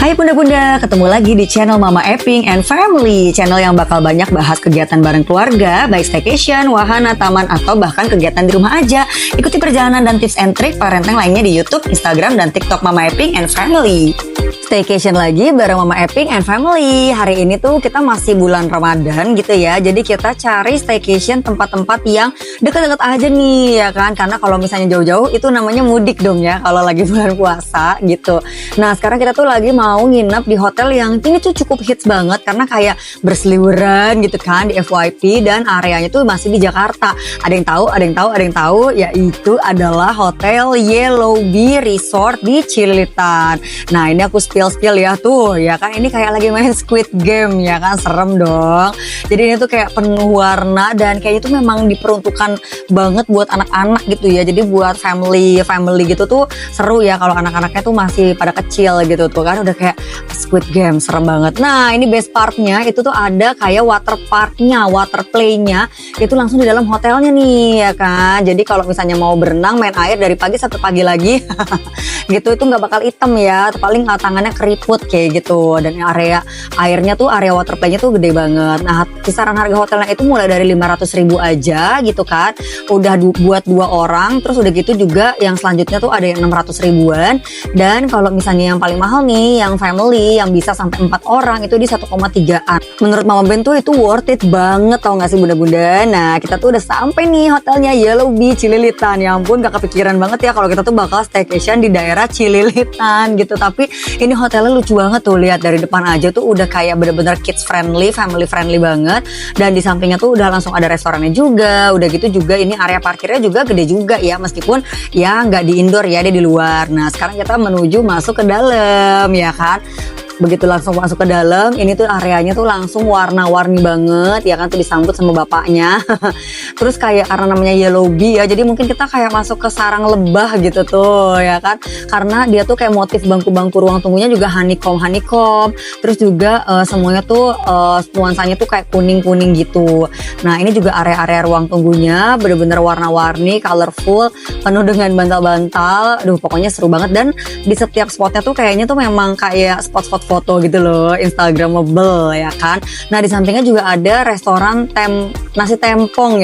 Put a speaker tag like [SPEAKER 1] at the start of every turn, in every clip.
[SPEAKER 1] Hai bunda-bunda, ketemu lagi di channel Mama Eping and Family, channel yang bakal banyak bahas kegiatan bareng keluarga, baik staycation, wahana, taman, atau bahkan kegiatan di rumah aja. Ikuti perjalanan dan tips and trik parenting lainnya di YouTube, Instagram, dan TikTok Mama Eping and Family. Staycation lagi bareng Mama Eping and Family. Hari ini tuh kita masih bulan Ramadan gitu ya. Jadi kita cari staycation tempat-tempat yang dekat-dekat aja nih ya kan. Karena kalau misalnya jauh-jauh itu namanya mudik dong ya kalau lagi bulan puasa gitu. Nah, sekarang kita tuh lagi mau nginep di hotel yang ini tuh cukup hits banget karena kayak berseliweran gitu kan di FYP dan areanya tuh masih di Jakarta. Ada yang tahu, yaitu adalah Hotel Yellow Bee Resort di Cililitan. Nah, ini aku spill ya tuh ya kan, ini kayak lagi main Squid Game ya kan, serem dong. Jadi ini tuh kayak penuh warna dan kayaknya tuh memang diperuntukkan banget buat anak-anak gitu ya. Jadi buat family gitu tuh seru ya kalau anak-anaknya tuh masih pada kecil gitu tuh kan, udah kayak Squid Game, serem banget. Nah, ini best partnya itu tuh ada kayak water parknya, water playnya itu langsung di dalam hotelnya nih ya kan. Jadi kalau misalnya mau berenang main air dari pagi sampai pagi lagi gitu itu nggak bakal hitam ya, paling tangannya keriput kayak gitu. Dan area airnya tuh, area water playnya tuh gede banget. Nah, kisaran harga hotelnya itu mulai dari 500.000 aja gitu kan, udah buat 2 orang. Terus udah gitu juga yang selanjutnya tuh ada yang 600 ribuan. Dan kalau misalnya yang paling mahal nih, yang family yang bisa sampai 4 orang itu di 1,3an. Menurut Mama Ben tuh itu worth it banget, tau gak sih bunda-bunda. Nah, kita tuh udah sampai nih hotelnya Yellow Bee Cililitan. Ya ampun, gak kepikiran banget ya kalau kita tuh bakal staycation di daerah Cililitan gitu. Tapi ini hotelnya lucu banget tuh, lihat dari depan aja tuh udah kayak bener-bener kids friendly, family friendly banget. Dan di sampingnya tuh udah langsung ada restorannya juga. Udah gitu juga ini area parkirnya juga gede juga ya, meskipun ya nggak di indoor ya, dia di luar. Nah, sekarang kita menuju masuk ke dalam ya kan. Begitu langsung masuk ke dalam, ini tuh areanya tuh langsung warna-warni banget ya kan, tuh disambut sama bapaknya. Terus kayak karena namanya Yellow Bee ya, jadi mungkin kita kayak masuk ke sarang lebah gitu tuh ya kan, karena dia tuh kayak motif bangku-bangku ruang tunggunya juga honeycomb. Terus juga semuanya tuh nuansanya tuh kayak kuning-kuning gitu. Nah, ini juga area-area ruang tunggunya bener-bener warna-warni, colorful, penuh dengan bantal-bantal. Aduh, pokoknya seru banget. Dan di setiap spotnya tuh kayaknya tuh memang kayak spot-spot foto gitu loh, instagramable ya kan. Nah, di sampingnya juga ada restoran nasi tempong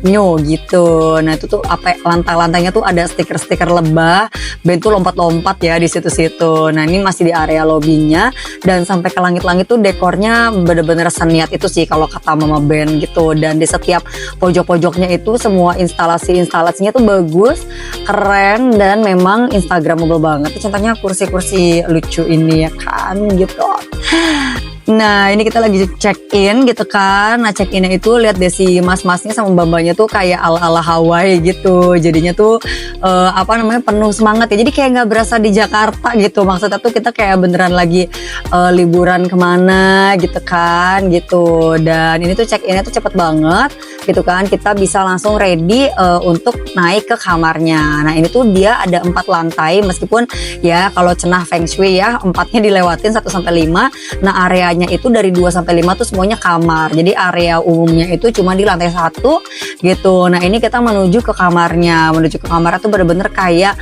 [SPEAKER 1] nyo gitu. Nah, itu tuh apa, lantai-lantainya tuh ada stiker-stiker lebah. Ben tuh lompat-lompat ya di situ-situ. Nah, ini masih di area lobbynya dan sampai ke langit-langit tuh dekornya bener-bener seniat itu sih kalau kata Mama Ben gitu. Dan di setiap pojok-pojoknya itu semua instalasinya tuh bagus, keren, dan memang instagramable banget. Contohnya kursi-kursi lucu ini ya kan gitu. Nah, ini kita lagi check-in gitu kan. Nah, check-innya itu lihat deh si mas-masnya sama mbak-mbaknya tuh kayak ala-ala Hawaii gitu. Jadinya tuh penuh semangat ya. Jadi kayak nggak berasa di Jakarta gitu. Maksudnya tuh kita kayak beneran lagi liburan kemana gitu kan gitu. Dan ini tuh check-innya tuh cepet banget gitu kan. Kita bisa langsung ready untuk naik ke kamarnya. Nah, ini tuh dia ada 4 lantai, meskipun ya kalau cenah feng shui ya 4-nya dilewatin 1-5. Nah, area itu dari 2-5 tuh semuanya kamar. Jadi area umumnya itu cuma di lantai 1 gitu. Nah, ini kita menuju ke kamarnya. Menuju ke kamarnya tuh bener-bener kayak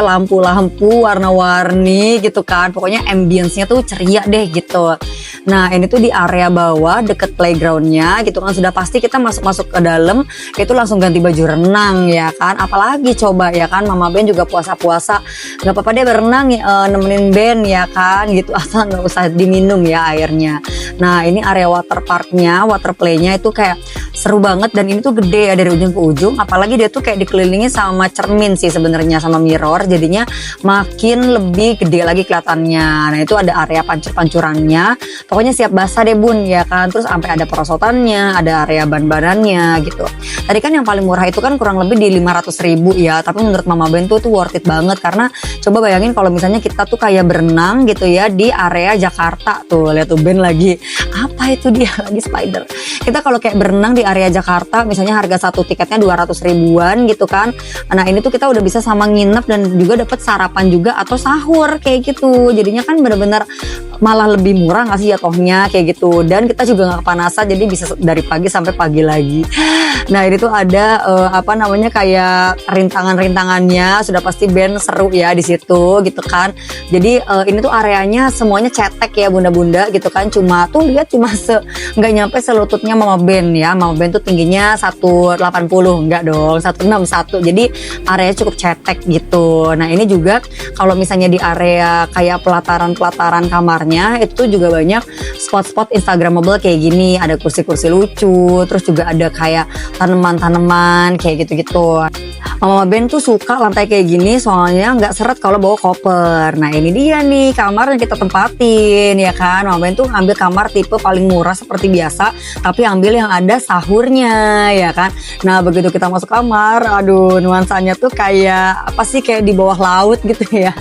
[SPEAKER 1] lampu-lampu warna-warni gitu kan. Pokoknya ambience-nya tuh ceria deh gitu. Nah, ini tuh di area bawah deket playgroundnya gitu kan. Sudah pasti kita masuk ke dalam itu langsung ganti baju renang ya kan. Apalagi coba ya kan, Mama Ben juga puasa-puasa, gak apa-apa deh berenang nemenin Ben ya kan gitu, asal gak usah diminum ya airnya. Nah, ini area water parknya, water playnya itu kayak seru banget. Dan ini tuh gede ya dari ujung ke ujung. Apalagi dia tuh kayak dikelilingi sama cermin sih sebenarnya, sama mirror. Jadinya makin lebih gede lagi kelihatannya. Nah, itu ada area pancur-pancurannya. Pokoknya siap basah deh bun ya kan. Terus sampai ada perosotannya, ada area ban-banannya gitu. Tadi kan yang paling murah itu kan kurang lebih di 500.000 ya. Tapi menurut Mama Ben tuh worth it banget. Karena coba bayangin kalau misalnya kita tuh kayak berenang gitu ya di area Jakarta. Tuh lihat tuh Ben lagi, apa itu dia lagi spider. Kita kalau kayak berenang di area Jakarta misalnya harga satu tiketnya 200 ribuan gitu kan. Nah, ini tuh kita udah bisa sama nginep dan juga dapat sarapan juga atau sahur kayak gitu. Jadinya kan bener-bener malah lebih murah gak sih jatuhnya kayak gitu. Dan kita juga gak kepanasan, jadi bisa dari pagi sampai pagi lagi. Nah ini tuh ada apa namanya kayak rintangan-rintangannya, sudah pasti band seru ya di situ gitu kan. Jadi ini tuh areanya semuanya cetek ya bunda-bunda gitu kan. Cuma tuh lihat cuma nggak nyampe selututnya Mama Ben ya. Mama Ben tuh tingginya 180, enggak dong 161. Jadi area cukup cetek gitu. Nah ini juga kalau misalnya di area kayak pelataran kamarnya itu juga banyak spot-spot instagramable kayak gini. Ada kursi-kursi lucu, terus juga ada kayak tanaman-tanaman kayak gitu-gitu. Mama Ben tuh suka lantai kayak gini soalnya nggak seret kalau bawa koper. Nah ini dia nih kamar yang kita tempatin ya kan. Mama Ben tuh ambil kamar tipe paling murah seperti biasa, tapi ambil yang ada sahurnya ya kan. Nah begitu kita masuk kamar, aduh nuansanya tuh kayak apa sih, kayak di bawah laut gitu ya.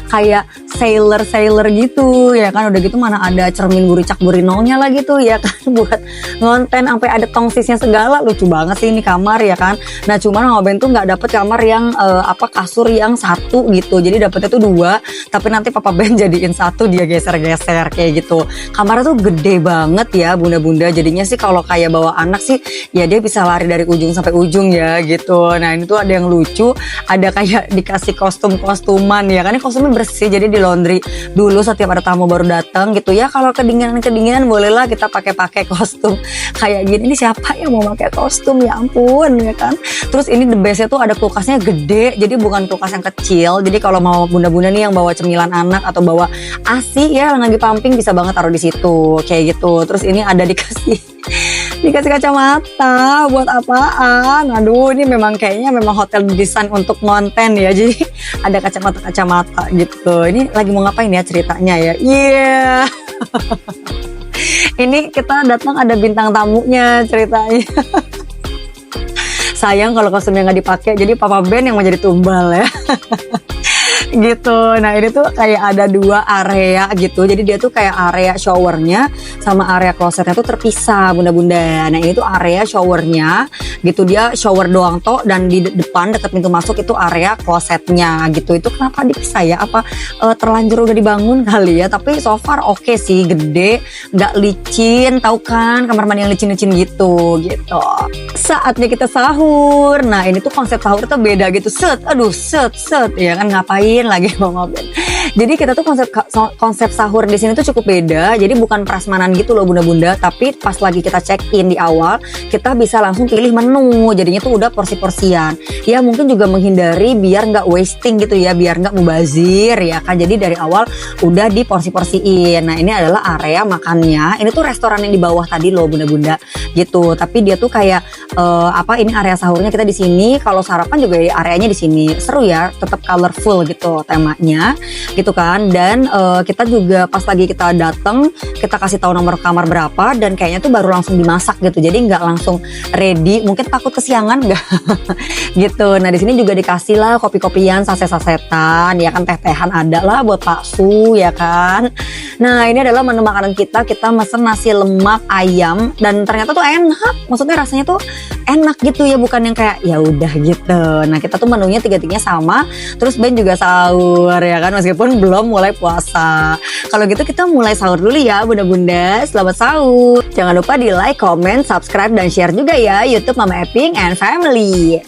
[SPEAKER 1] Kayak sailor gitu ya kan. Udah gitu mana ada cermin buricak burinolnya lagi tuh ya kan buat ngonten, sampai ada tongsisnya segala. Lucu banget sih ini kamar ya kan. Nah cuman Mama Ben tuh nggak dapet kamar yang kasur yang satu gitu. Jadi dapetnya tuh 2, tapi nanti Papa Ben jadiin satu, dia geser-geser kayak gitu. Kamarnya tuh gede banget ya bunda-bunda. Jadinya sih kalau kayak bawa anak sih ya dia bisa lari dari ujung sampai ujung ya gitu. Nah ini tuh ada yang lucu, ada kayak dikasih kostum-kostuman ya kan. Ini kostumnya bersih, jadi di laundry dulu setiap ada tamu baru datang gitu ya. Kalau kedinginan bolehlah kita pakai kostum kayak gini. Ini siapa yang mau pakai kostum, ya ampun ya kan. Terus ini the bestnya tuh ada kulkasnya gede, jadi bukan kulkas yang kecil. Jadi kalau mau bunda-bunda nih yang bawa cemilan anak atau bawa ASI ya lagi pumping, bisa banget taruh di situ kayak gitu. Terus ini ada dikasih kacamata, buat apaan? Aduh ini kayaknya memang hotel desain untuk konten ya. Jadi ada kacamata gitu. Ini lagi mau ngapain ya ceritanya ya? Iya. Ini kita datang ada bintang tamunya ceritanya. Sayang kalau kostumnya nggak dipakai, jadi Papa Ben yang menjadi tumbal ya. Gitu. Nah ini tuh kayak ada 2 area gitu. Jadi dia tuh kayak area showernya sama area klosetnya tuh terpisah bunda-bunda. Nah ini tuh area showernya gitu, dia shower doang toh, dan di depan dekat pintu masuk itu area klosetnya gitu. Itu kenapa dipisah ya? Apa terlanjur udah dibangun kali ya? Tapi so far oke sih, gede, nggak licin, tahu kan kamar mandi yang licin-licin gitu. Saatnya kita sahur. Nah ini tuh konsep sahur tuh beda gitu. Set ya kan, ngapain lagi Mama Ben. Jadi kita tuh konsep sahur di sini tuh cukup beda. Jadi bukan prasmanan gitu loh bunda-bunda, tapi pas lagi kita check in di awal kita bisa langsung pilih menu. Jadinya tuh udah porsi-porsian. Ya mungkin juga menghindari biar nggak wasting gitu ya, biar nggak mubazir ya kan. Jadi dari awal udah di porsi-porsiin. Nah ini adalah area makannya. Ini tuh restoran yang di bawah tadi loh bunda-bunda gitu. Tapi dia tuh kayak ini area sahurnya kita di sini. Kalau sarapan juga areanya di sini. Seru ya, tetap colorful gitu temanya gitu kan. Dan kita juga pas lagi kita datang kita kasih tahu nomor kamar berapa, dan kayaknya tuh baru langsung dimasak gitu. Jadi nggak langsung ready, mungkin takut kesiangan nggak gitu. Nah di sini juga dikasih lah kopi-kopian, saset-sasetan ya kan, teh-tehan ada lah buat Pak Su ya kan. Nah ini adalah menu makanan kita mesen nasi lemak ayam, dan ternyata tuh enak, maksudnya rasanya tuh enak gitu ya, bukan yang kayak ya udah gitu. Nah kita tuh menunya tiga-tiganya sama, terus Ben juga sahur ya kan, meskipun belum mulai puasa. Kalau gitu kita mulai sahur dulu ya bunda-bunda. Selamat sahur. Jangan lupa di like, comment, subscribe, dan share juga ya YouTube Mama Eping and Family.